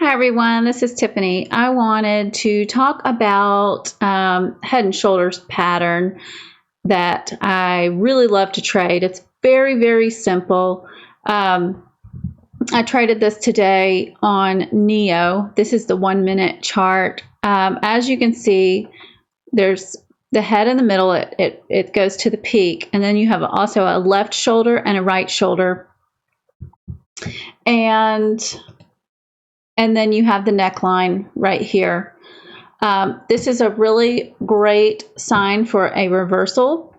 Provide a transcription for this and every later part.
Hi everyone, this is Tiffany. I wanted to talk about head and shoulders pattern that I really love to trade. It's very, very simple. I traded this today on NIO. This is the 1 minute chart. As you can see, there's the head in the middle. It goes to the peak, and then you have also a left shoulder and a right shoulder. And then you have the neckline right here. This is a really great sign for a reversal.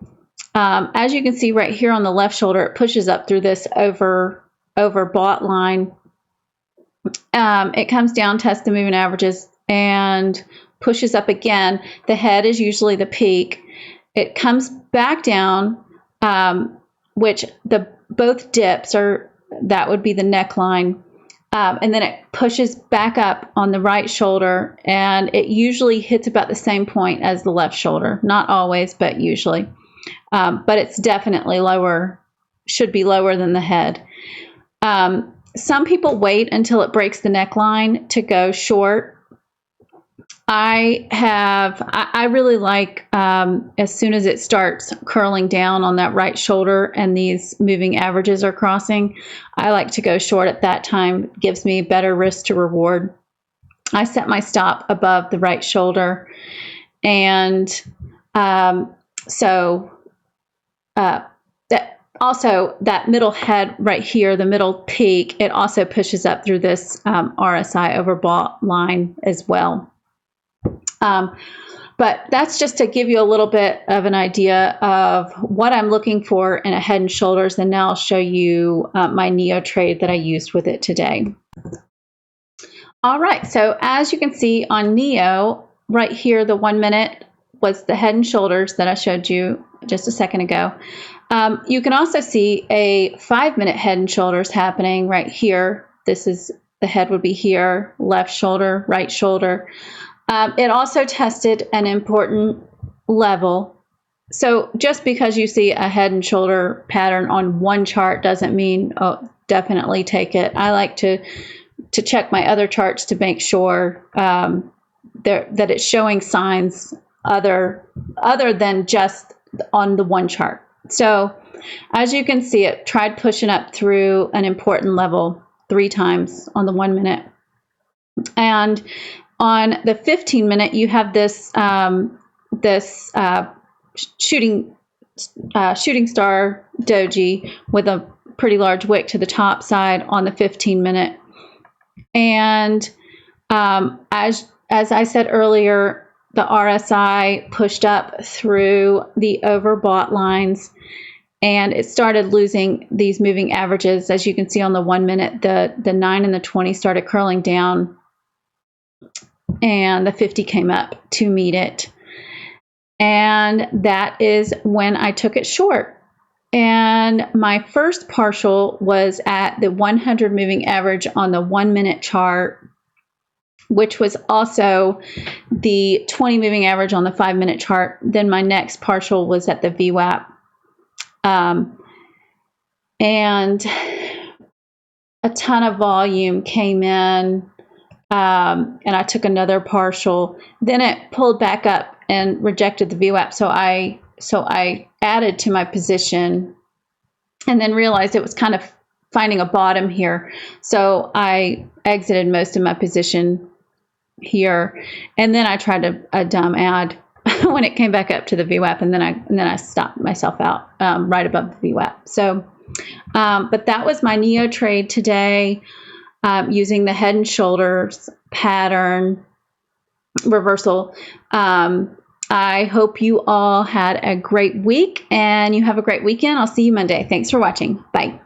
As you can see right here on the left shoulder, it pushes up through this overbought line. It comes down, tests the moving averages, and pushes up again. The head is usually the peak. It comes back down, which both dips are, that would be the neckline. And then it pushes back up on the right shoulder, and it usually hits about the same point as the left shoulder. Not always, but usually. But it's definitely lower, should be lower than the head. Some people wait until it breaks the neckline to go short. I really like, as soon as it starts curling down on that right shoulder and these moving averages are crossing, I like to go short at that time. It gives me better risk to reward. I set my stop above the right shoulder. And that middle head right here, the middle peak, it also pushes up through this RSI overbought line as well. But that's just to give you a little bit of an idea of what I'm looking for in a head and shoulders. And now I'll show you my NIO trade that I used with it today. All right, so as you can see on NIO, right here, the 1 minute was the head and shoulders that I showed you just a second ago. You can also see a 5 minute head and shoulders happening right here. This is, the head would be here, left shoulder, right shoulder. It also tested an important level. So just because you see a head and shoulder pattern on one chart doesn't mean, oh, definitely take it. I like to check my other charts to make sure that it's showing signs other than just on the one chart. So as you can see, it tried pushing up through an important level 3 times on the 1 minute. And on the 15 minute, you have this shooting star doji with a pretty large wick to the top side on the 15 minute. And as I said earlier, the RSI pushed up through the overbought lines, and it started losing these moving averages. As you can see on the 1 minute, the 9 and the 20 started curling down, and the 50 came up to meet it. And that is when I took it short. And my first partial was at the 100 moving average on the 1 minute chart, which was also the 20 moving average on the 5 minute chart. Then my next partial was at the VWAP. And a ton of volume came in, and I took another partial. Then it pulled back up and rejected the VWAP. So I added to my position and then realized it was kind of finding a bottom here. So I exited most of my position here, and then I tried a dumb add when it came back up to the VWAP, and then I stopped myself out right above the VWAP. So, but that was my NIO trade today, using the head and shoulders pattern reversal. I hope you all had a great week, and you have a great weekend. I'll see you Monday. Thanks for watching. Bye.